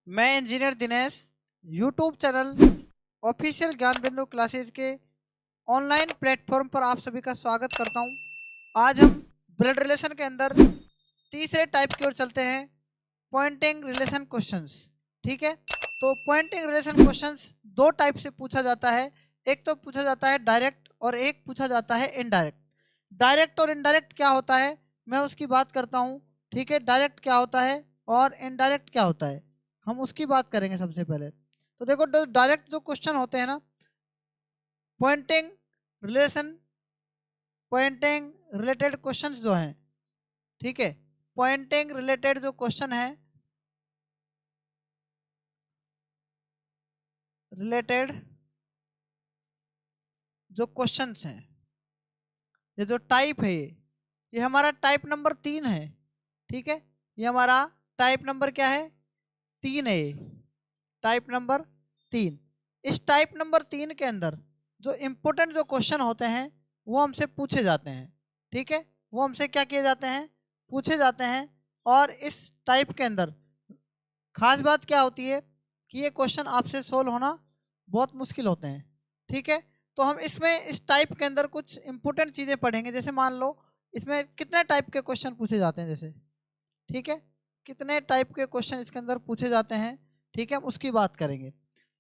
मैं engineer Dinesh YouTube channel official ज्ञान बिंदु क्लासेज के ऑनलाइन प्लेटफॉर्म पर आप सभी का स्वागत करता हूं। आज हम ब्लड रिलेशन के अंदर तीसरे टाइप की ओर चलते हैं, पॉइंटिंग रिलेशन क्वेश्चंस। ठीक है, तो पॉइंटिंग रिलेशन क्वेश्चंस दो टाइप से पूछा जाता है। एक तो पूछा जाता है डायरेक्ट और एक पूछा जाता है इनडायरेक्ट। डायरेक्ट और इनडायरेक्ट क्या होता है मैं उसकी बात करता हूँ। ठीक है, डायरेक्ट क्या होता है और इनडायरेक्ट क्या होता है हम उसकी बात करेंगे सबसे पहले। तो देखो, डायरेक्ट जो क्वेश्चन होते हैं ना, pointing relation pointing related questions जो हैं, ठीक है, पॉइंटिंग रिलेटेड जो क्वेश्चन है, रिलेटेड जो क्वेश्चंस हैं, ये जो टाइप है, ये हमारा टाइप नंबर 3 है। ठीक है, ये हमारा टाइप नंबर क्या है, 3 है। ये टाइप नंबर 3। इस टाइप नंबर 3 के अंदर जो इम्पोर्टेंट जो क्वेश्चन होते हैं वो हमसे पूछे जाते हैं। ठीक है, वो हमसे क्या किए जाते हैं, पूछे जाते हैं। और इस टाइप के अंदर खास बात क्या होती है कि ये क्वेश्चन आपसे सोल्व होना बहुत मुश्किल होते हैं। ठीक है, तो हम इसमें इस टाइप के अंदर कुछ इंपॉर्टेंट चीज़ें पढ़ेंगे। जैसे मान लो इसमें कितने टाइप के क्वेश्चन पूछे जाते हैं, जैसे, ठीक है, कितने टाइप के क्वेश्चन इसके अंदर पूछे जाते हैं, ठीक है, हम उसकी बात करेंगे।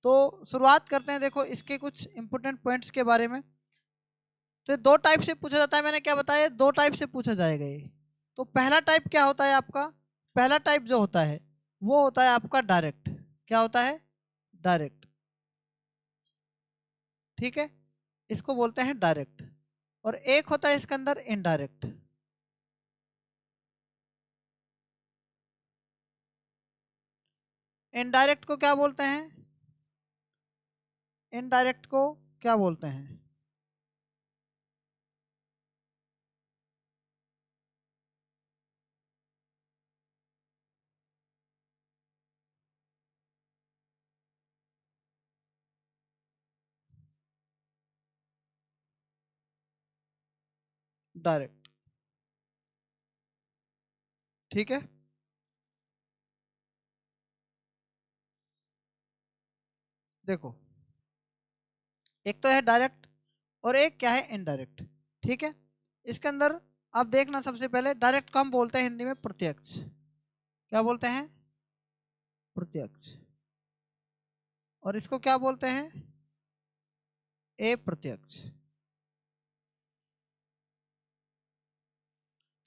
तो शुरुआत करते हैं, देखो इसके कुछ इंपॉर्टेंट पॉइंट्स के बारे में। तो ये दो टाइप से पूछा जाता है, मैंने क्या बताया, दो टाइप से पूछा जाएगा ये। तो पहला टाइप क्या होता है आपका, पहला टाइप जो होता है वो होता है आपका डायरेक्ट। क्या होता है, डायरेक्ट। ठीक है, इसको बोलते हैं डायरेक्ट। और एक होता है इसके अंदर इनडायरेक्ट। इनडायरेक्ट को क्या बोलते हैं, इनडायरेक्ट को क्या बोलते हैं, डायरेक्ट। ठीक है, देखो एक तो है डायरेक्ट और एक क्या है, इनडायरेक्ट। ठीक है, इसके अंदर आप देखना, सबसे पहले डायरेक्ट को हम बोलते हैं हिंदी में प्रत्यक्ष। क्या बोलते हैं, प्रत्यक्ष। और इसको क्या बोलते हैं, अप्रत्यक्ष।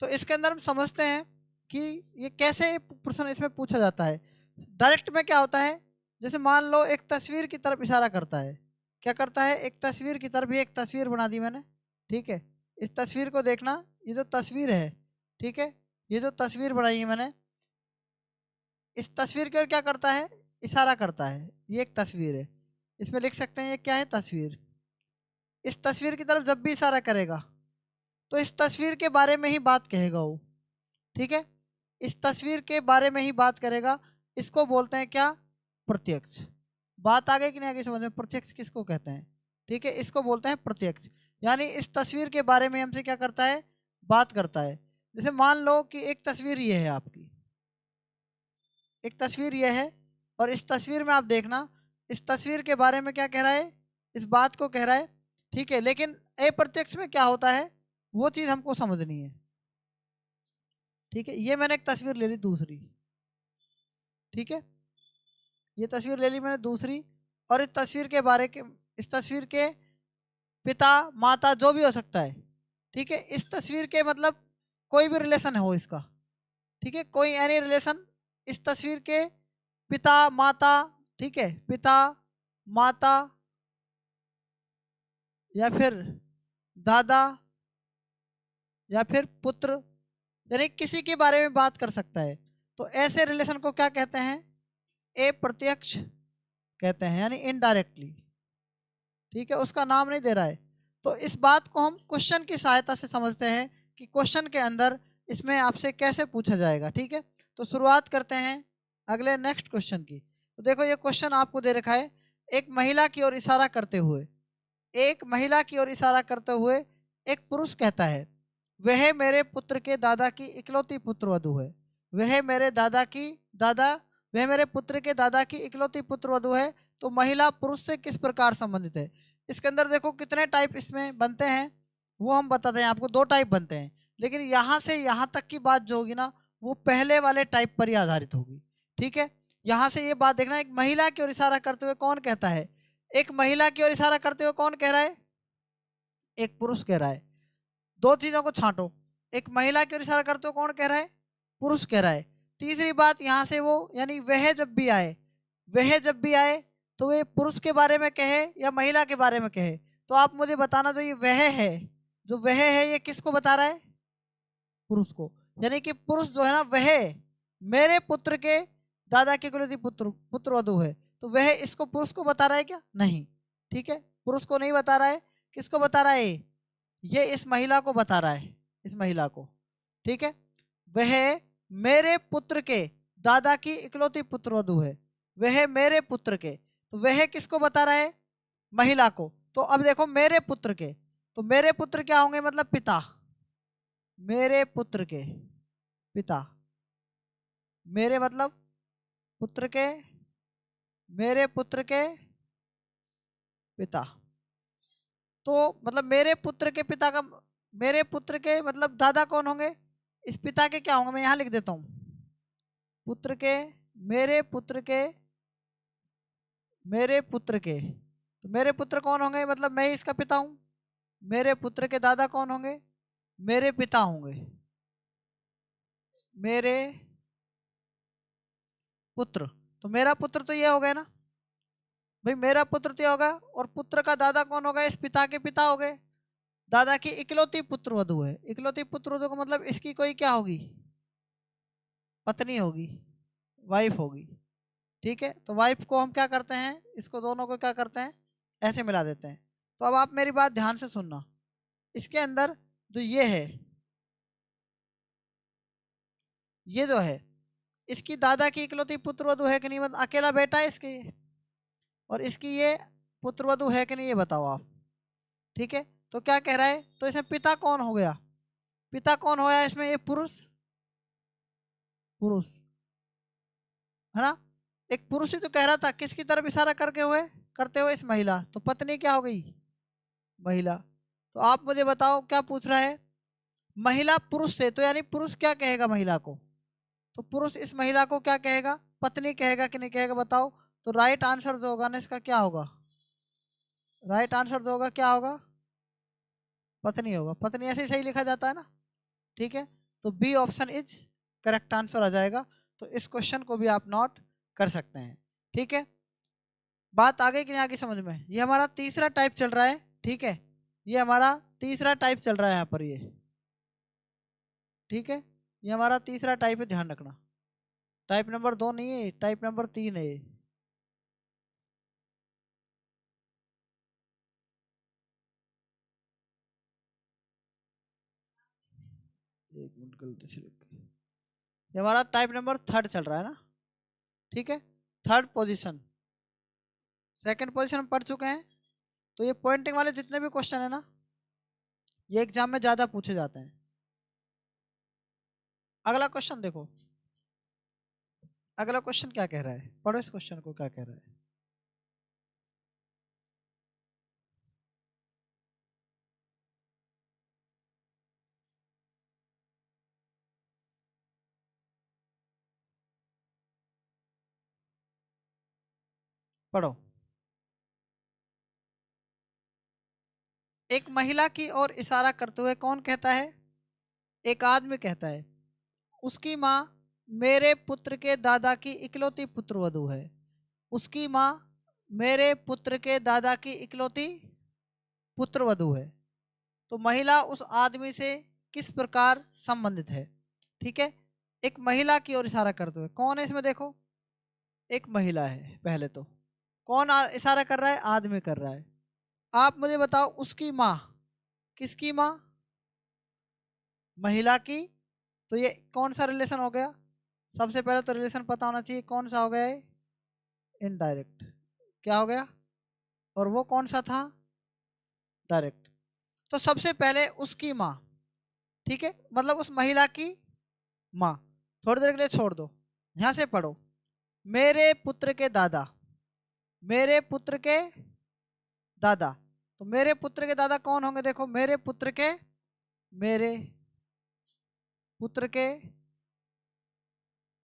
तो इसके अंदर हम समझते हैं कि ये कैसे प्रश्न इसमें पूछा जाता है। डायरेक्ट में क्या होता है, जैसे मान लो एक तस्वीर की तरफ इशारा करता है। क्या करता है, एक तस्वीर की तरफ, ही एक तस्वीर बना दी मैंने। ठीक है, इस तस्वीर को देखना, ये जो तस्वीर है, ठीक है, ये जो तस्वीर बनाई है मैंने, इस तस्वीर की ओर क्या करता है, इशारा करता है। ये एक तस्वीर है, इसमें लिख सकते हैं ये क्या है, तस्वीर। इस तस्वीर की तरफ जब भी इशारा करेगा तो इस तस्वीर के बारे में ही बात कहेगा वो। ठीक है, इस तस्वीर के बारे में ही बात करेगा। इसको बोलते हैं क्या, प्रत्यक्ष। बात आ गई कि नहीं आ गई समझ में, प्रत्यक्ष किसको कहते हैं। ठीक है, इसको बोलते हैं प्रत्यक्ष। यानी इस तस्वीर के बारे में हमसे क्या करता है, बात करता है। जैसे मान लो कि एक तस्वीर ये है आपकी, एक तस्वीर ये है, और इस तस्वीर में आप देखना, इस तस्वीर के बारे में क्या कह रहा है, इस बात को कह रहा है। ठीक है, लेकिन अप्रत्यक्ष में क्या होता है वो चीज़ हमको समझनी है। ठीक है, ये मैंने एक तस्वीर ले ली दूसरी। ठीक है, ये तस्वीर ले ली मैंने दूसरी, और इस तस्वीर के बारे के, इस तस्वीर के पिता माता जो भी हो सकता है। ठीक है, इस तस्वीर के मतलब कोई भी रिलेशन हो इसका। ठीक है, कोई एनी रिलेशन इस तस्वीर के पिता माता, ठीक है, पिता माता या फिर दादा या फिर पुत्र, यानी किसी के बारे में बात कर सकता है। तो ऐसे रिलेशन को क्या कहते हैं, अप्रत्यक्ष कहते हैं, यानी इनडायरेक्टली। ठीक है, उसका नाम नहीं दे रहा है। तो इस बात को हम क्वेश्चन की सहायता से समझते हैं कि क्वेश्चन के अंदर इसमें आपसे कैसे पूछा जाएगा। ठीक है, तो शुरुआत करते हैं अगले नेक्स्ट क्वेश्चन की। तो देखो ये क्वेश्चन आपको दे रखा है, एक महिला की ओर इशारा करते हुए, एक महिला की ओर इशारा करते हुए एक पुरुष कहता है, वह मेरे पुत्र के दादा की इकलौती पुत्र वधू है। वह मेरे दादा की दादा वह मेरे पुत्र के दादा की इकलौती पुत्र वधु है, तो महिला पुरुष से किस प्रकार संबंधित है। इसके अंदर देखो कितने टाइप इसमें बनते हैं वो हम बताते हैं आपको, 2 टाइप बनते हैं, लेकिन यहाँ से यहाँ तक की बात जो होगी ना वो पहले वाले टाइप पर ही आधारित होगी। ठीक है, यहाँ से ये बात देखना, एक महिला की ओर इशारा करते हुए कौन कहता है, एक महिला की ओर इशारा करते हुए कौन कह रहा है, एक पुरुष कह रहा है। 2 चीजों को छांटो, एक महिला की ओर इशारा करते हुए कौन कह रहा है, पुरुष कह रहा है। तीसरी बात यहाँ से वो यानी वह जब भी आए, वह जब भी आए तो वे पुरुष के बारे में कहे या महिला के बारे में कहे, तो आप मुझे बताना जो ये वह है, जो वह है ये किसको बता रहा है, पुरुष को। यानी कि पुरुष जो है ना वह मेरे पुत्र के दादा की इकलौती पुत्र वधु है, तो वह इसको पुरुष को बता रहा है क्या, नहीं। ठीक है, पुरुष को नहीं बता रहा है, किसको बता रहा है, ये इस महिला को बता रहा है, इस महिला को। ठीक है, वह मेरे पुत्र के दादा की इकलौती पुत्र वधु है, वह मेरे पुत्र के, तो वह किसको बता रहा है, महिला को। तो अब देखो मेरे पुत्र के, तो मेरे पुत्र क्या होंगे, मतलब पिता, मेरे पुत्र के पिता, मेरे मतलब पुत्र के, मेरे पुत्र के पिता। तो मतलब मेरे पुत्र के पिता का, मेरे पुत्र के मतलब दादा कौन होंगे, इस पिता के क्या होंगे, मैं यहां लिख देता हूं, पुत्र के, मेरे पुत्र के, मेरे पुत्र के, तो मेरे पुत्र कौन होंगे, मतलब मैं ही इसका पिता हूं। मेरे पुत्र के दादा कौन होंगे, मेरे पिता होंगे, मेरे पुत्र। तो मेरा पुत्र तो ये हो गया ना भाई, मेरा पुत्र तो ये होगा, और पुत्र का दादा कौन होगा, इस पिता के पिता हो गए। दादा की इकलौती पुत्र वधु है, इकलौती पुत्र वधु का मतलब इसकी कोई क्या होगी, पत्नी होगी, वाइफ होगी। ठीक है, तो वाइफ को हम क्या करते हैं, इसको दोनों को क्या करते हैं, ऐसे मिला देते हैं। तो अब आप मेरी बात ध्यान से सुनना, इसके अंदर जो ये है, ये जो है इसकी दादा की इकलौती पुत्र वधु है कि नहीं, मतलब अकेला बेटा है इसके ये, और इसकी ये पुत्र वधु है कि नहीं ये बताओ आप। ठीक है, तो क्या कह रहा है, तो इसमें पिता कौन हो गया, पिता कौन हो गया इसमें, ये पुरुष, पुरुष है ना, एक पुरुष ही तो कह रहा था, किसकी तरफ इशारा करके हुए, करते हुए इस महिला, तो पत्नी क्या हो गई, महिला। तो आप मुझे बताओ क्या पूछ रहा है, महिला पुरुष से, तो यानी पुरुष क्या कहेगा महिला को, तो पुरुष इस महिला को क्या कहेगा, पत्नी कहेगा कि नहीं कहेगा बताओ। तो राइट आंसर जो होगा ना इसका क्या होगा, राइट आंसर जो होगा क्या होगा, पत्नी होगा, पत्नी ऐसे ही सही लिखा जाता है ना। ठीक है, तो B option is correct answer आ जाएगा। तो इस क्वेश्चन को भी आप नोट कर सकते हैं। ठीक है, बात आ गई कि नहीं आगे समझ में, ये हमारा तीसरा टाइप चल रहा है। ठीक है, ये हमारा तीसरा टाइप चल रहा है यहाँ पर ये। ठीक है, ये हमारा तीसरा टाइप है, ध्यान रखना, टाइप नंबर 2 नहीं है, टाइप नंबर 3 है। एक मिनट गलती से लिख, ये हमारा टाइप नंबर 3 चल रहा है ना। ठीक है, 3rd पोजीशन, 2nd पोजीशन हम पढ़ चुके हैं। तो ये पॉइंटिंग वाले जितने भी क्वेश्चन है ना ये एग्जाम में ज्यादा पूछे जाते हैं। अगला क्वेश्चन देखो, अगला क्वेश्चन क्या कह रहा है, पढ़ो इस क्वेश्चन को क्या कह रहा है। पढ़ो, एक महिला की ओर इशारा करते हुए कौन कहता है, एक आदमी कहता है, उसकी माँ मेरे पुत्र के दादा की इकलौती पुत्र वधु है, उसकी माँ मेरे पुत्र के दादा की इकलौती पुत्र वधु है, तो महिला उस आदमी से किस प्रकार संबंधित है। ठीक है, एक महिला की ओर इशारा करते हुए, कौन है इसमें देखो, एक महिला है पहले तो, कौन इशारा कर रहा है, आदमी कर रहा है। आप मुझे बताओ उसकी माँ, किसकी माँ, महिला की, तो ये कौन सा रिलेशन हो गया, सबसे पहले तो रिलेशन पता होना चाहिए कौन सा हो गया है, इनडायरेक्ट, क्या हो गया, और वो कौन सा था, डायरेक्ट। तो सबसे पहले उसकी माँ, ठीक है, मतलब उस महिला की माँ, थोड़ी देर के लिए छोड़ दो, यहाँ से पढ़ो, मेरे पुत्र के दादा, मेरे पुत्र के दादा, तो मेरे पुत्र के दादा कौन होंगे? देखो, मेरे पुत्र के, मेरे पुत्र के,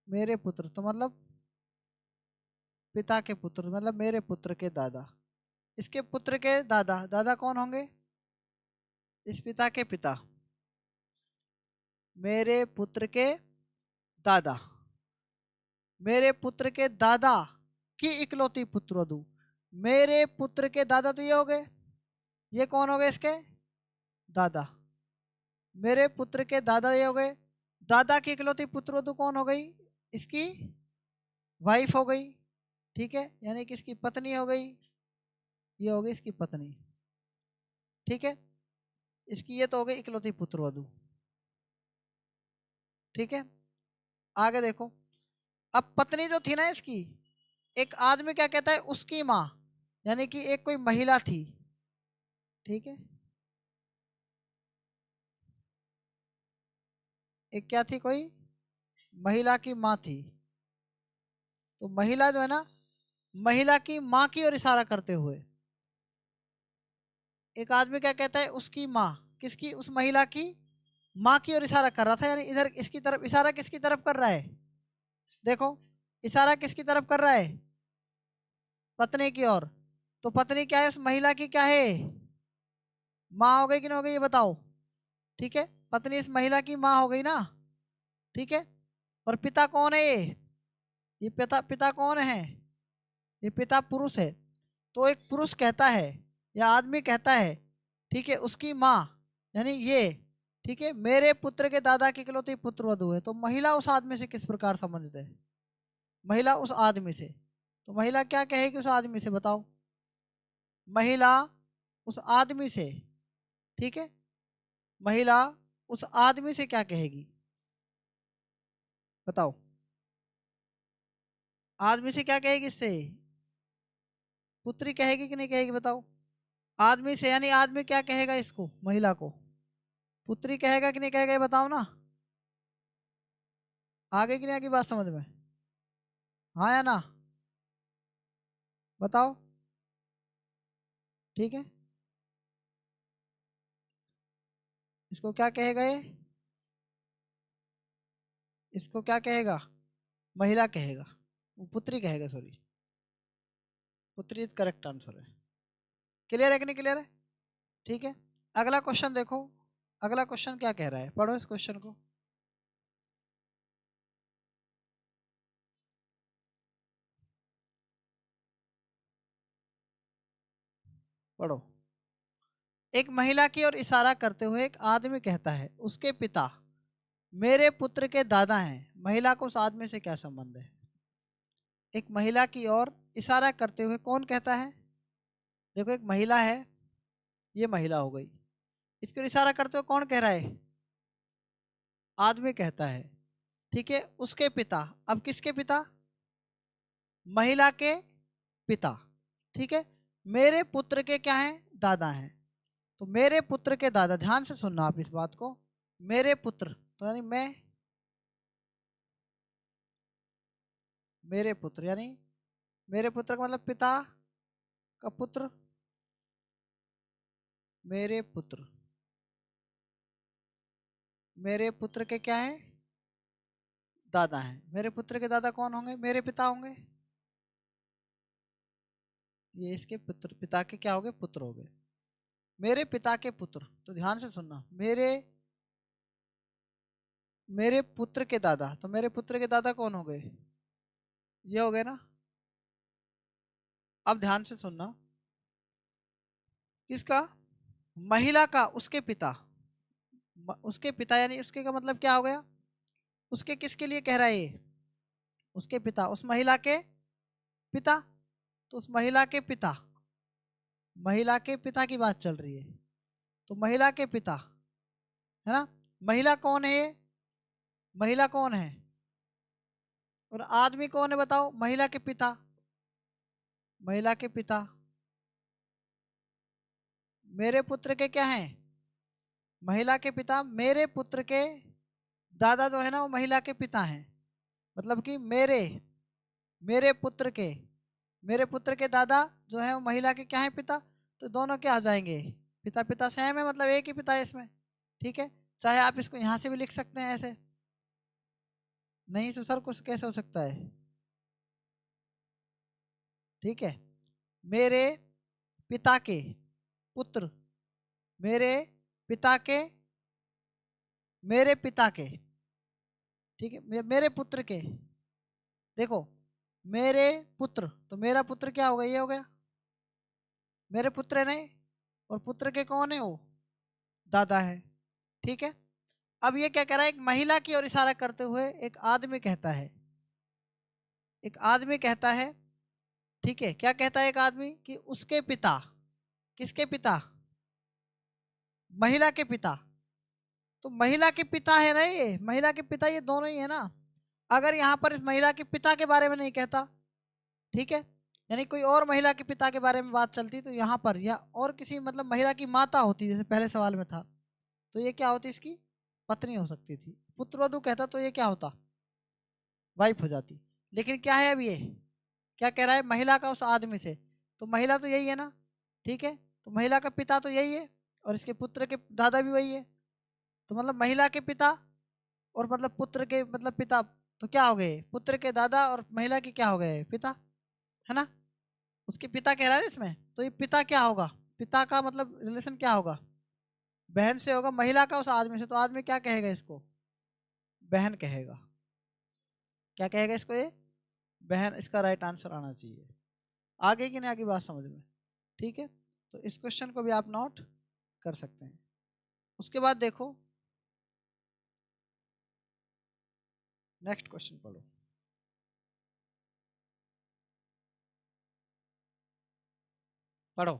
मेरे पुत्र तो मतलब पिता के पुत्र, मतलब मेरे पुत्र के दादा। इसके पुत्र के दादा, दादा कौन होंगे? इस पिता के पिता, मेरे पुत्र के दादा, मेरे पुत्र के दादा की इकलौती पुत्र वधू। मेरे पुत्र के दादा तो ये हो गए, ये कौन हो गए? इसके दादा। मेरे पुत्र के दादा ये हो गए, दादा की इकलौती पुत्र वधू कौन हो गई? इसकी वाइफ हो गई, ठीक है, यानी कि इसकी पत्नी हो गई, ये हो गई इसकी पत्नी, ठीक है। इसकी ये तो हो गई इकलौती पुत्र वधू, ठीक है। आगे देखो, अब पत्नी जो थी ना इसकी, एक आदमी क्या कहता है? उसकी माँ, यानी कि एक कोई महिला थी, ठीक है। एक क्या थी? कोई महिला की माँ थी। तो महिला जो है ना, महिला की माँ की ओर इशारा करते हुए एक आदमी क्या कहता है? उसकी माँ, किसकी? उस महिला की माँ की ओर इशारा कर रहा था, यानी इधर इसकी तरफ इशारा किसकी तरफ कर रहा है? देखो, इशारा किसकी तरफ कर रहा है? पत्नी की ओर। तो पत्नी क्या है? उस महिला की क्या है? माँ हो गई कि नहीं हो गई? ये बताओ, ठीक है। पत्नी इस महिला की माँ हो गई ना, ठीक है। और पिता कौन है? ये पिता, पिता कौन है? ये पिता पुरुष है। तो एक पुरुष कहता है या आदमी कहता है, ठीक है, उसकी माँ यानी ये, ठीक है, मेरे पुत्र के दादा की इकलौती पुत्र वधू है। तो महिला उस आदमी से किस प्रकार संबंधित है? महिला उस आदमी से, तो महिला क्या कहेगी उस आदमी से? बताओ, महिला उस आदमी से, ठीक है, महिला उस आदमी से क्या कहेगी? बताओ, आदमी से क्या कहेगी? इससे पुत्री कहेगी कि नहीं कहेगी? बताओ, आदमी से, यानी आदमी क्या कहेगा इसको? महिला को पुत्री कहेगा कि नहीं कहेगा? ये बताओ ना, आगे की नहीं आगे बात समझ में? हाँ या ना? बताओ, ठीक है। इसको क्या कहेगा? ये इसको क्या कहेगा? महिला कहेगा, वो पुत्री कहेगा, सॉरी, पुत्री इज करेक्ट आंसर है। क्लियर है कि नहीं क्लियर है? ठीक है। अगला क्वेश्चन देखो, अगला क्वेश्चन क्या कह रहा है? पढ़ो इस क्वेश्चन को, पढ़ो। एक महिला की ओर इशारा करते हुए एक आदमी कहता है, उसके पिता मेरे पुत्र के दादा हैं। महिला को उस आदमी से क्या संबंध है? एक महिला की ओर इशारा करते हुए कौन कहता है? देखो, एक महिला है, ये महिला हो गई, इसकी ओर इशारा करते हुए कौन कह रहा है? आदमी कहता है, ठीक है, उसके पिता। अब किसके पिता? महिला के पिता, ठीक है। मेरे पुत्र के क्या हैं? दादा हैं। तो मेरे पुत्र के दादा, ध्यान से सुनना आप इस बात को, मेरे पुत्र तो यानी मैं, मेरे पुत्र यानी मेरे पुत्र का मतलब पिता का पुत्र, मेरे पुत्र, मेरे पुत्र के क्या है? दादा हैं। मेरे पुत्र के दादा कौन होंगे? मेरे पिता होंगे। ये इसके पुत्र, पिता के क्या हो गए? पुत्र हो गए। मेरे पिता के पुत्र, तो ध्यान से सुनना, मेरे मेरे पुत्र के दादा, तो मेरे पुत्र के दादा कौन हो गए? ये हो गए ना। अब ध्यान से सुनना, किसका? महिला का, उसके पिता, उसके पिता, यानी उसके का मतलब क्या हो गया? उसके किसके लिए कह रहा है ये? उसके पिता, उस महिला के पिता। तो उस महिला के पिता, महिला के पिता की बात चल रही है, तो महिला के पिता है ना। महिला कौन है ये? महिला कौन है? और आदमी कौन है? बताओ, महिला के पिता, महिला के पिता मेरे पुत्र के क्या हैं? महिला के पिता। मेरे पुत्र के दादा जो है ना, वो महिला के पिता हैं, मतलब कि मेरे मेरे पुत्र के, मेरे पुत्र के दादा जो है वो महिला के क्या है, पिता, तो दोनों क्या आ जाएंगे, पिता पिता सेम है, मतलब एक ही पिता है इसमें। ठीक है, चाहे आप इसको यहाँ से भी लिख सकते हैं ऐसे, नहीं तो सर कुछ कैसे हो सकता है। ठीक है, मेरे पिता के पुत्र, मेरे पिता के, मेरे पिता के, ठीक है, मेरे पुत्र के, देखो मेरे पुत्र, तो मेरा पुत्र क्या होगा, ये हो गया मेरे पुत्र है नहीं, और पुत्र के कौन है वो, दादा है। ठीक है, अब ये क्या कह रहा है, एक महिला की ओर इशारा करते हुए एक आदमी कहता है, एक आदमी कहता है, ठीक है, क्या कहता है एक आदमी कि उसके पिता, किसके पिता, महिला के पिता, तो महिला के पिता है ना, ये महिला के पिता ये दोनों ही है ना। अगर यहाँ पर इस महिला के पिता के बारे में नहीं कहता, ठीक है, यानी कोई और महिला के पिता के बारे में बात चलती, तो यहाँ पर या और किसी मतलब महिला की माता होती, जैसे पहले सवाल में था, तो ये क्या होती, इसकी पत्नी हो सकती थी। पुत्रवधू कहता तो ये क्या होता, वाइफ हो जाती। लेकिन क्या है, अब ये क्या कह रहा है, महिला का उस आदमी से, तो महिला तो यही है ना। ठीक है, तो महिला का पिता तो यही है, और इसके पुत्र के दादा भी वही है, तो मतलब महिला के पिता और मतलब पुत्र के मतलब पिता, तो क्या हो गए, पुत्र के दादा और महिला के क्या हो गए, पिता, है ना। उसके पिता कह रहा है ना इसमें, तो ये पिता क्या होगा, पिता का मतलब रिलेशन क्या होगा, बहन से होगा, महिला का उस आदमी से, तो आदमी क्या कहेगा इसको, बहन कहेगा। क्या कहेगा इसको, ये बहन, इसका राइट आंसर आना चाहिए। आगे की नहीं आगे बात समझ में। ठीक है, तो इस क्वेश्चन को भी आप नोट कर सकते हैं। उसके बाद देखो नेक्स्ट क्वेश्चन पढ़ो। पढ़ो,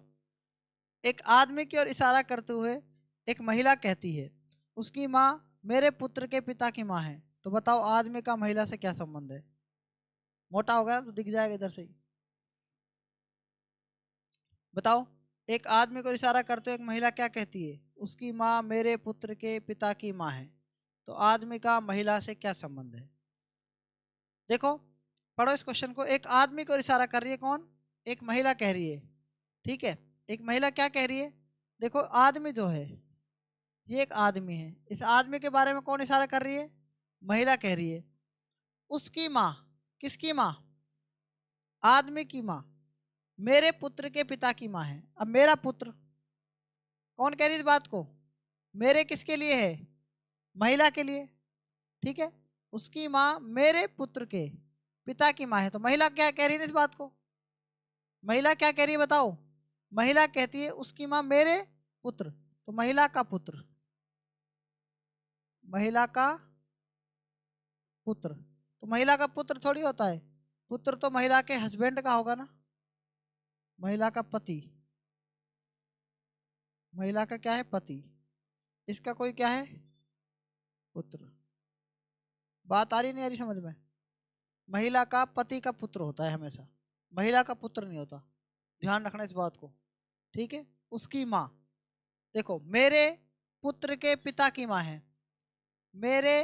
एक आदमी की ओर इशारा करते हुए एक महिला कहती है, उसकी माँ मेरे पुत्र के पिता की माँ है, तो बताओ आदमी का महिला से क्या संबंध है। मोटा होगा ना तो दिख जाएगा इधर से ही। बताओ, एक आदमी को इशारा करते हुए एक महिला क्या कहती है, उसकी माँ मेरे पुत्र के पिता की माँ है, तो आदमी का महिला से क्या संबंध है। देखो, पढ़ो इस क्वेश्चन को। एक आदमी को इशारा कर रही है कौन, एक महिला कह रही है। ठीक है, एक महिला क्या कह रही है, देखो आदमी जो है, ये एक आदमी है, इस आदमी के बारे में कौन इशारा कर रही है, महिला कह रही है, उसकी माँ, किसकी माँ, आदमी की माँ मेरे पुत्र के पिता की माँ है। अब मेरा पुत्र, कौन कह रही है इस बात को, मेरे किसके लिए है, महिला के लिए। ठीक है, उसकी माँ मेरे पुत्र के पिता की माँ है, तो महिला क्या कह रही है इस बात को, महिला क्या कह रही है बताओ, महिला कहती है उसकी माँ मेरे पुत्र, तो महिला का पुत्र, महिला का पुत्र, तो महिला का पुत्र थोड़ी होता है, पुत्र तो महिला के हस्बैंड का होगा ना, महिला का पति, महिला का क्या है, पति, इसका कोई क्या है, पुत्र। बात आ रही नहीं आ रही समझ में, महिला का पति का पुत्र होता है हमेशा, महिला का पुत्र नहीं होता, ध्यान रखना इस बात को। ठीक है, उसकी माँ, देखो मेरे पुत्र के पिता की माँ है, मेरे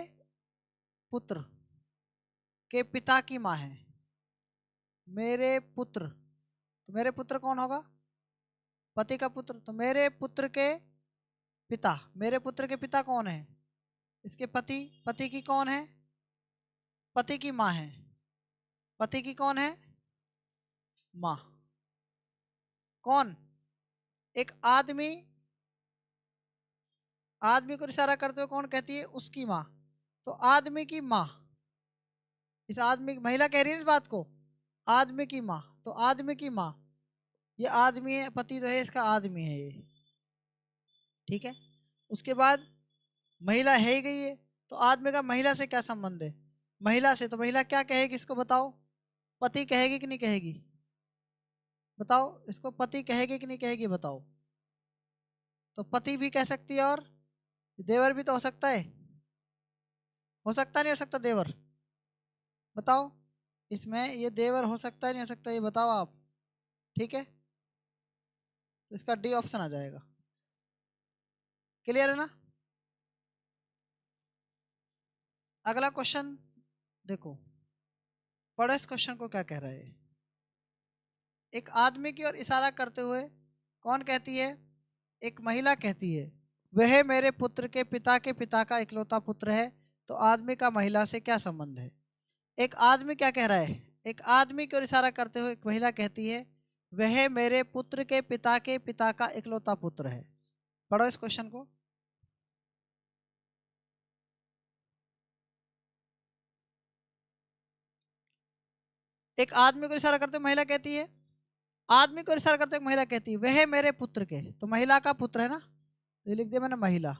पुत्र के पिता की माँ है, मेरे पुत्र, तो मेरे पुत्र कौन होगा, पति का पुत्र, तो मेरे पुत्र के पिता, मेरे पुत्र के पिता कौन है, इसके पति, पति की कौन है, पति की माँ है, पति की कौन है, माँ। कौन, एक आदमी, आदमी को इशारा करते हुए कौन कहती है, उसकी माँ, तो आदमी की माँ, इस आदमी की, महिला कह रही है इस बात को, आदमी की माँ, तो आदमी की माँ, ये आदमी है, पति जो है इसका आदमी है ये। ठीक है, उसके बाद महिला है ही गई है, तो आदमी का महिला से क्या संबंध है, महिला से, तो महिला क्या कहेगी इसको बताओ, पति कहेगी कि नहीं कहेगी, बताओ इसको पति कहेगी कि नहीं कहेगी बताओ, तो पति भी कह सकती है, और देवर भी तो हो सकता है, हो सकता नहीं हो सकता देवर, बताओ इसमें ये देवर हो सकता है नहीं हो सकता, ये बताओ आप। ठीक है, तो इसका डी ऑप्शन आ जाएगा। क्लियर है ना। अगला क्वेश्चन देखो, पढ़ो इस क्वेश्चन को क्या कह रहा है। एक आदमी की ओर इशारा करते हुए कौन कहती है? एक महिला कहती है वह मेरे पुत्र के पिता का इकलौता पुत्र है। तो आदमी का महिला से क्या संबंध है? एक आदमी क्या कह रहा है? एक आदमी की ओर इशारा करते हुए एक महिला कहती है वह मेरे पुत्र के पिता का इकलौता पुत्र है। पढ़ो इस क्वेश्चन को। एक आदमी को इशारा करते हुए महिला कहती है, आदमी को इशारा करते हुए महिला कहती है वह मेरे पुत्र के, तो महिला का पुत्र है ना, तो ये लिख दिया मैंने महिला।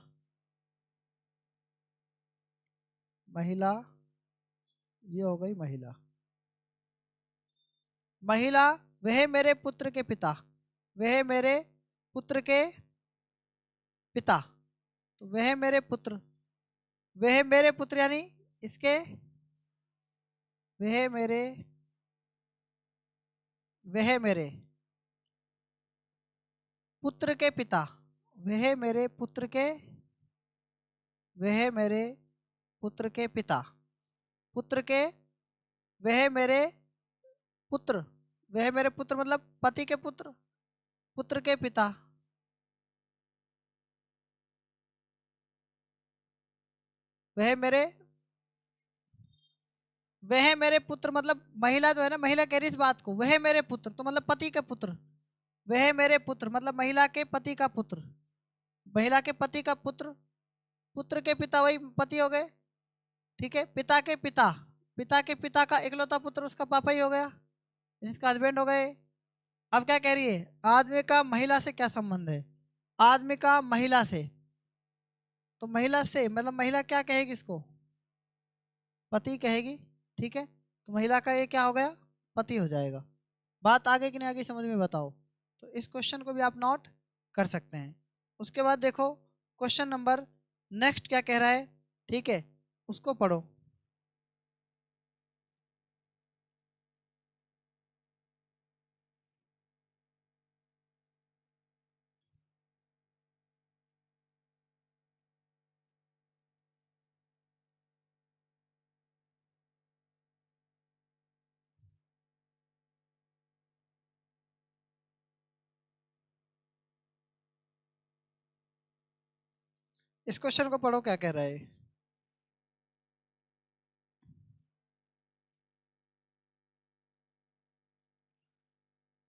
महिला, ये हो गई महिला। महिला वह मेरे पुत्र के पिता, वह मेरे पुत्र के पिता, तो वह मेरे पुत्र यानी इसके वह मेरे पुत्र के पिता, वह मेरे पुत्र के वह मेरे पुत्र के पिता, पुत्र के वह मेरे पुत्र, वह मेरे पुत्र मतलब पति के पुत्र, पुत्र के पिता, वह मेरे पुत्र मतलब महिला जो है ना, महिला कह रही इस बात को, वह मेरे पुत्र तो मतलब पति का पुत्र, वह मेरे पुत्र मतलब महिला के पति का पुत्र, महिला के पति का पुत्र, पुत्र के पिता वही पति हो गए, ठीक है। पिता के पिता, पिता के पिता का इकलौता पुत्र उसका पापा ही हो गया, इसका हस्बैंड हो गए। अब क्या कह रही है? आदमी का महिला से क्या संबंध है? आदमी का महिला से, तो महिला से मतलब महिला क्या कहेगी इसको? पति कहेगी, ठीक है। तो महिला का ये क्या हो गया? पति हो जाएगा। बात आगे कि नहीं आगे समझ में बताओ। तो इस क्वेश्चन को भी आप नोट कर सकते हैं। उसके बाद देखो क्वेश्चन नंबर नेक्स्ट क्या कह रहा है, ठीक है, उसको पढ़ो। इस क्वेश्चन को पढ़ो क्या कह रहा है।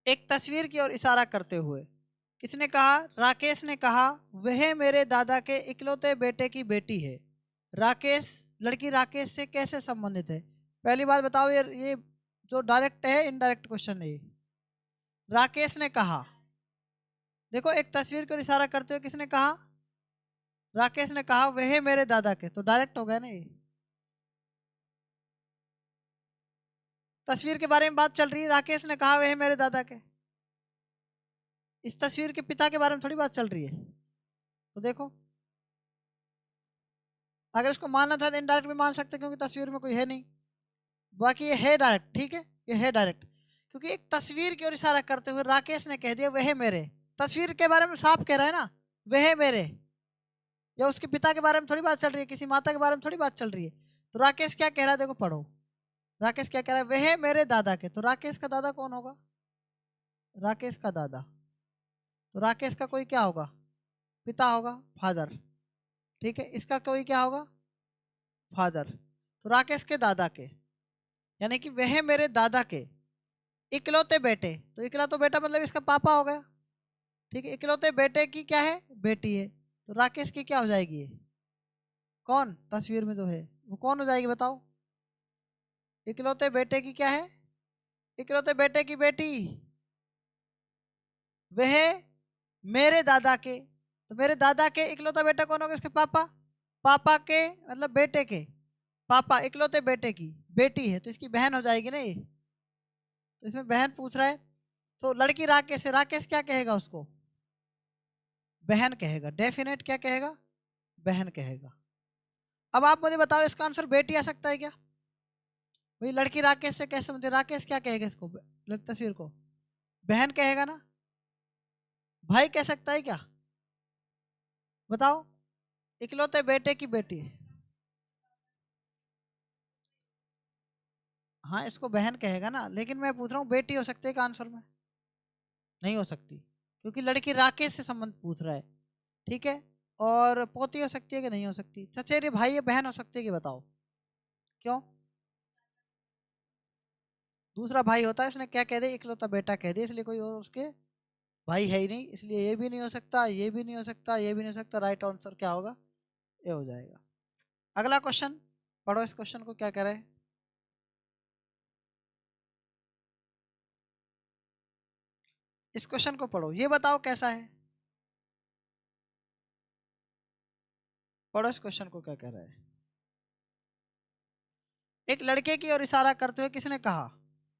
एक तस्वीर की ओर इशारा करते हुए किसने कहा? राकेश ने कहा वह मेरे दादा के इकलौते बेटे की बेटी है। राकेश, लड़की राकेश से कैसे संबंधित है? पहली बात बताओ, ये जो डायरेक्ट है इनडायरेक्ट क्वेश्चन है। राकेश ने कहा, देखो एक तस्वीर को इशारा करते हुए किसने कहा? राकेश ने कहा वह मेरे दादा के, तो डायरेक्ट हो गया ना ये। तस्वीर के बारे में बात चल रही है, राकेश ने कहा वह मेरे दादा के, इस तस्वीर के पिता के बारे में थोड़ी बात चल रही है। तो देखो अगर इसको मानना था तो इनडायरेक्ट भी मान सकते क्योंकि तस्वीर में कोई है नहीं। बाकी ये है डायरेक्ट, ठीक है, ये है डायरेक्ट क्योंकि एक तस्वीर की ओर इशारा करते हुए राकेश ने कह दिया वह मेरे, तस्वीर के बारे में साफ कह रहा है ना, वह मेरे, या उसके पिता के बारे में थोड़ी बात चल रही है, किसी माता के बारे में थोड़ी बात चल रही है। तो राकेश क्या कह रहा है, देखो पढ़ो। राकेश क्या कह रहा है? वह मेरे दादा के, तो राकेश का दादा कौन होगा? राकेश का दादा, तो राकेश का कोई क्या होगा? पिता होगा, फादर, ठीक है। इसका कोई क्या होगा? फादर। तो राकेश के दादा के, यानी कि वह मेरे दादा के इकलौते बेटे, तो इकलौता बेटा मतलब इसका पापा हो गया, ठीक है। इकलौते बेटे की क्या है? बेटी है। तो राकेश की क्या हो जाएगी ये? कौन तस्वीर में जो है वो कौन हो जाएगी बताओ? इकलौते बेटे की क्या है? इकलौते बेटे की बेटी। वह मेरे दादा के, तो मेरे दादा के इकलौता बेटा कौन होगा? इसके पापा। पापा के मतलब बेटे के पापा, इकलौते बेटे की बेटी है, तो इसकी बहन हो जाएगी ना ये। तो इसमें बहन पूछ रहा है, तो लड़की राकेश है, राकेश क्या कहेगा उसको? बहन कहेगा, डेफिनेट क्या कहेगा? बहन कहेगा। अब आप मुझे बताओ इसका आंसर बेटी आ सकता है क्या? भाई लड़की राकेश से कैसे, मुझे राकेश क्या कहेगा इसको, तस्वीर को? बहन कहेगा ना। भाई कह सकता है क्या? बताओ, इकलौते बेटे की बेटी। हाँ इसको बहन कहेगा ना, लेकिन मैं पूछ रहा हूँ बेटी हो सकती है क्या आंसर में? नहीं हो सकती, क्योंकि लड़की राकेश से संबंध पूछ रहा है, ठीक है। और पोती हो सकती है कि नहीं हो सकती? चचेरे भाई या बहन हो सकती है कि बताओ, क्यों? दूसरा भाई होता है, इसने क्या कह दिया, इकलौता बेटा कह दिया, इसलिए कोई और उसके भाई है ही नहीं, इसलिए ये भी नहीं हो सकता, ये भी नहीं हो सकता, ये भी नहीं हो सकता। राइट आंसर क्या होगा? ये हो जाएगा। अगला क्वेश्चन पढ़ो, इस क्वेश्चन को क्या कह रहे हैं। इस क्वेश्चन को पढ़ो, ये बताओ कैसा है। पढ़ो इस क्वेश्चन को क्या कह रहा है। एक लड़के की ओर इशारा करते हुए किसने कहा?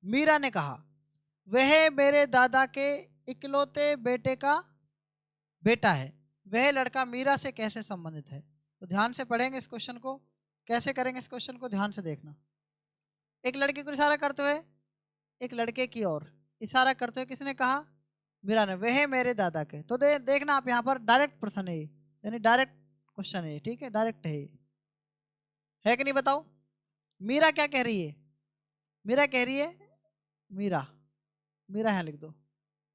मीरा ने कहा, वह मेरे दादा के इकलौते बेटे का बेटा है। वह लड़का मीरा से कैसे संबंधित है? तो ध्यान से पढ़ेंगे इस क्वेश्चन को। कैसे करेंगे इस क्वेश्चन को, ध्यान से देखना। एक लड़के को इशारा करते हुए, एक लड़के की ओर इशारा करते हुए किसने कहा? मीरा ने। वह मेरे दादा के, तो देखना आप यहाँ पर डायरेक्ट प्रश्न है ये, यानी डायरेक्ट क्वेश्चन है, ठीक है, डायरेक्ट है कि नहीं बताओ। मीरा क्या कह रही है? मीरा कह रही है, मीरा, मीरा है लिख दो।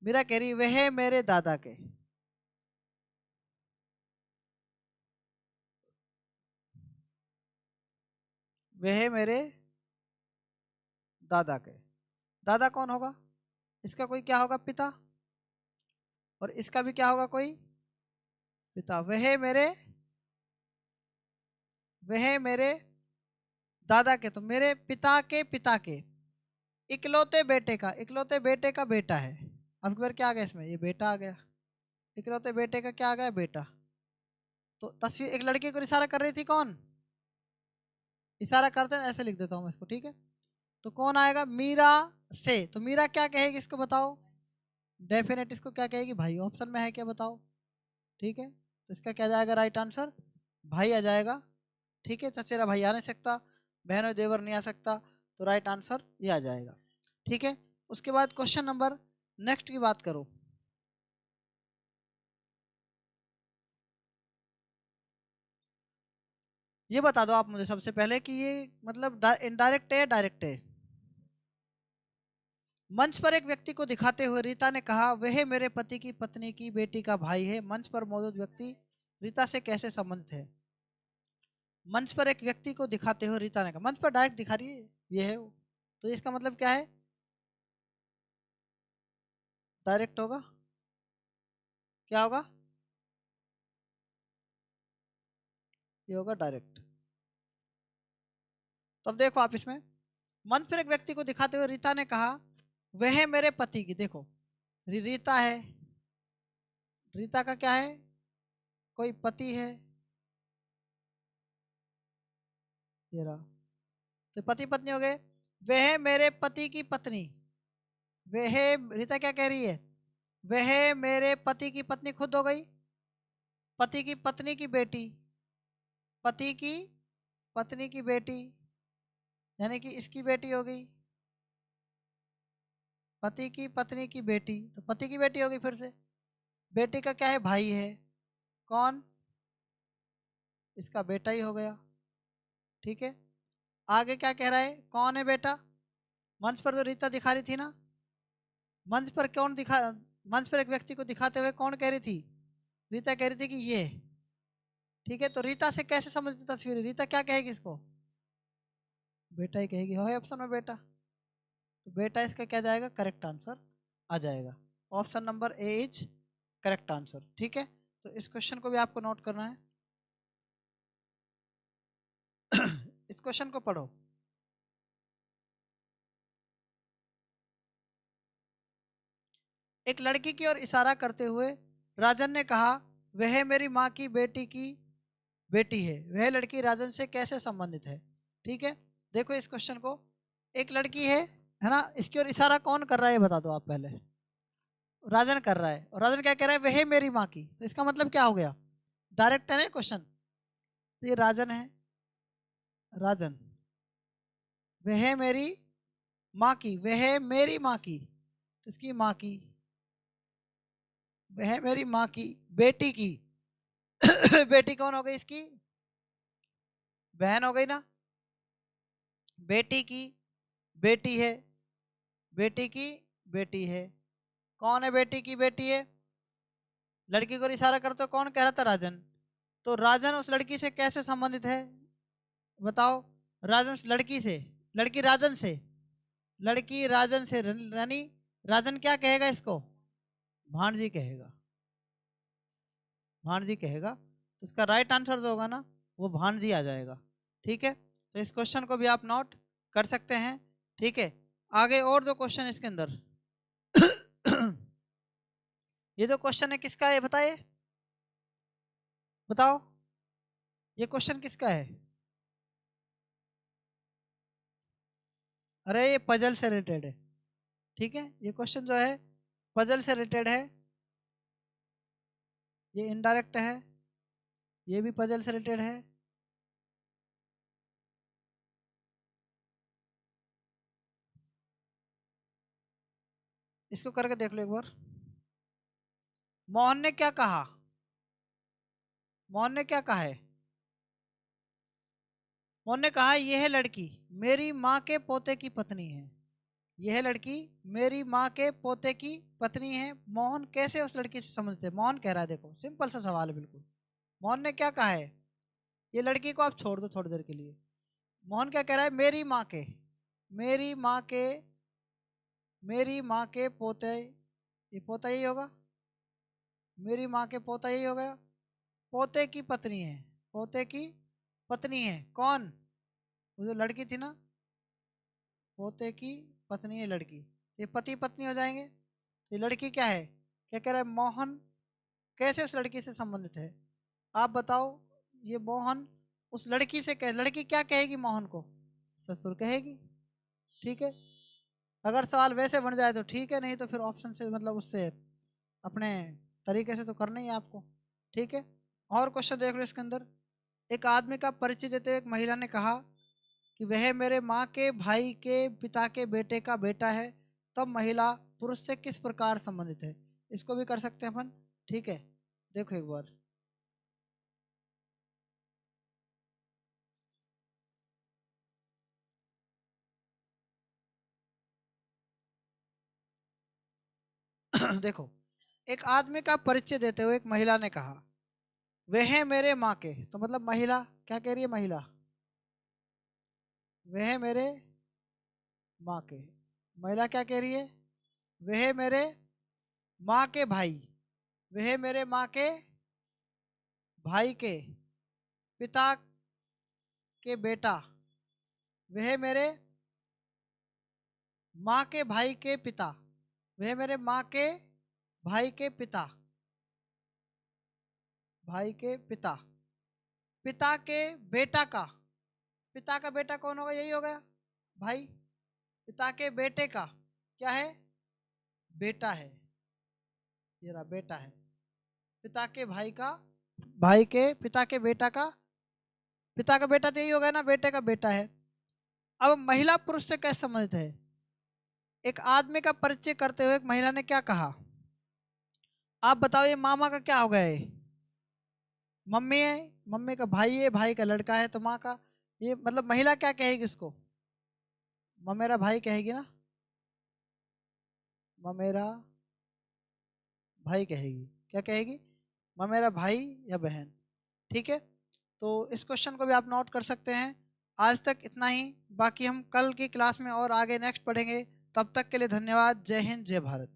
मीरा कह रही है वह मेरे दादा के, वह मेरे दादा के। दादा कौन होगा? इसका कोई क्या होगा? पिता। और इसका भी क्या होगा? कोई पिता। वह मेरे दादा के, तो मेरे पिता के इकलौते बेटे का, इकलौते बेटे का बेटा है। अब एक बार क्या आ गया इसमें, ये बेटा आ गया, इकलौते बेटे का क्या आ गया? बेटा। तो तस्वीर एक लड़की को इशारा कर रही थी, कौन इशारा करते हैं, ऐसे लिख देता हूं मैं इसको, ठीक है। तो कौन आएगा? मीरा से। तो मीरा क्या कहेगी इसको बताओ? डेफिनेट इसको क्या कहेगी? भाई। ऑप्शन में है क्या बताओ, ठीक है। तो इसका क्या जाएगा राइट आंसर? भाई आ जाएगा, ठीक है। चचेरा भाई आ नहीं सकता, बहन और देवर नहीं आ सकता, तो राइट आंसर ये आ जाएगा, ठीक है। उसके बाद क्वेश्चन नंबर नेक्स्ट की बात करो। ये बता दो आप मुझे सबसे पहले कि ये मतलब इनडायरेक्ट है या डायरेक्ट है? मंच पर एक व्यक्ति को दिखाते हुए रीता ने कहा, वह मेरे पति की पत्नी की बेटी का भाई है। मंच पर मौजूद व्यक्ति रीता से कैसे संबंधित है? मंच पर एक व्यक्ति को दिखाते हुए रीता ने कहा, मंच पर डायरेक्ट दिखा रही है, ये है वो, तो इसका मतलब क्या है? डायरेक्ट होगा। क्या होगा? ये होगा डायरेक्ट। तो अब देखो आप इसमें, मंच पर एक व्यक्ति को दिखाते हुए रीता ने कहा, वह मेरे पति की, देखो रीता है, रीता का क्या है? कोई पति है, ये रहा, तो पति पत्नी हो गए। वह मेरे पति की पत्नी, वह, रीता क्या कह रही है? वह मेरे पति की पत्नी खुद हो गई, पति की पत्नी की बेटी, पति की पत्नी की बेटी, यानी कि इसकी बेटी हो गई, पति की पत्नी की बेटी, तो पति की बेटी हो गई फिर से। बेटी का क्या है? भाई है, कौन? इसका बेटा ही हो गया, ठीक है। आगे क्या कह रहा है, कौन है बेटा? मंच पर तो रीता दिखा रही थी ना, मंच पर कौन दिखा, मंच पर एक व्यक्ति को दिखाते हुए कौन कह रही थी? रीता कह रही थी कि ये, ठीक है। तो रीता से कैसे समझती तस्वीर? रीता क्या कहेगी इसको? बेटा ही कहेगी, हो ऑप्शन में बेटा, तो बेटा इसका क्या जाएगा? करेक्ट आंसर आ जाएगा। Option number A is correct answer, ठीक है। तो इस क्वेश्चन को भी आपको नोट करना है। इस क्वेश्चन को पढ़ो। एक लड़की की ओर इशारा करते हुए राजन ने कहा, वह मेरी माँ की बेटी की बेटी है। वह लड़की राजन से कैसे संबंधित है? ठीक है, देखो इस क्वेश्चन को, एक लड़की है ना, इसकी ओर इशारा कौन कर रहा है बता दो आप पहले। राजन कर रहा है, और राजन क्या कह रहा है? वह मेरी माँ की, तो इसका मतलब क्या हो गया? डायरेक्ट है ना क्वेश्चन, तो ये राजन है, राजन, वह मेरी माँ की, वह मेरी माँ की, तो इसकी माँ की, वह मेरी माँ की बेटी की बेटी कौन हो गई? इसकी बहन हो गई ना, बेटी की बेटी है, बेटी की बेटी है। कौन है बेटी की बेटी है? लड़की को इशारा करते हो कौन कह रहा था? राजन। तो राजन उस लड़की से कैसे संबंधित है बताओ? राजन उस लड़की से, लड़की राजन से, लड़की राजन से, रानी राजन क्या कहेगा इसको? भांजी कहेगा, भांजी कहेगा। तो इसका राइट आंसर जो होगा ना वो भांजी आ जाएगा। ठीक है, तो इस क्वेश्चन को भी आप नोट कर सकते हैं। ठीक है, आगे और जो क्वेश्चन इसके अंदर ये जो क्वेश्चन है किसका है बताइए, बताओ ये क्वेश्चन किसका है? अरे ये पजल से रिलेटेड है। ठीक है, ये क्वेश्चन जो है पजल से रिलेटेड है, ये इनडायरेक्ट है, ये भी पजल से रिलेटेड है। इसको करके देख लो एक बार। मोहन ने क्या कहा? मोहन ने क्या कहा है? मोहन ने कहा यह लड़की मेरी माँ के पोते की पत्नी है, यह लड़की मेरी माँ के पोते की पत्नी है। मोहन कैसे उस लड़की से संबंधित है? मोहन कह रहा है, देखो सिंपल सा सवाल है बिल्कुल। मोहन ने क्या कहा है? ये लड़की को आप छोड़ दो थोड़ी देर के लिए। मोहन क्या कह रहा है? मेरी माँ के, मेरी माँ के, मेरी माँ के पोते, ये पोता यही होगा, मेरी माँ के पोता यही हो गया। पोते की पत्नी है, पोते की पत्नी है कौन? वो जो लड़की थी ना, पोते की पत्नी है लड़की, ये पति पत्नी हो जाएंगे। ये लड़की क्या है? क्या कह रहा है? मोहन कैसे उस लड़की से संबंधित है? आप बताओ। ये मोहन उस लड़की से कह, लड़की क्या कहेगी मोहन को? ससुर कहेगी। ठीक है, अगर सवाल वैसे बन जाए तो ठीक है, नहीं तो फिर ऑप्शन से मतलब उससे अपने तरीके से तो करना ही है आपको। ठीक है, और क्वेश्चन देख लो इसके अंदर। एक आदमी का परिचय देते हुए एक महिला ने कहा कि वह मेरे माँ के भाई के पिता के बेटे का बेटा है, तब महिला पुरुष से किस प्रकार संबंधित है? इसको भी कर सकते हैं अपन। ठीक है, देखो एक बार। देखो, एक आदमी का परिचय देते हुए एक महिला ने कहा वह मेरे माँ के, तो मतलब महिला क्या कह रही है? महिला, वह मेरे माँ के, महिला क्या कह रही है? वह मेरे माँ के भाई, वह मेरे माँ के भाई के पिता के बेटा, वह मेरे माँ के भाई के पिता, वह मेरे माँ के भाई के पिता, भाई के पिता, पिता के बेटा का, पिता का बेटा कौन होगा? यही हो गया भाई। पिता के बेटे का क्या है? बेटा है, ये रहा बेटा है। पिता के भाई का, भाई के पिता के बेटा का, पिता का बेटा तो यही होगा ना, बेटे का बेटा है। अब महिला पुरुष से कैसे संबंधित है? एक आदमी का परिचय करते हुए एक महिला ने क्या कहा? आप बताओ, ये मामा का क्या हो गया? ये मम्मी है, मम्मी का भाई है, भाई का लड़का है, तो माँ का, ये मतलब महिला क्या कहेगी इसको? ममेरा भाई कहेगी ना, ममेरा भाई कहेगी। क्या कहेगी? ममेरा भाई या बहन। ठीक है, तो इस क्वेश्चन को भी आप नोट कर सकते हैं। आज तक इतना ही, बाकी हम कल की क्लास में और आगे नेक्स्ट पढ़ेंगे। तब तक के लिए धन्यवाद। जय हिंद, जय भारत।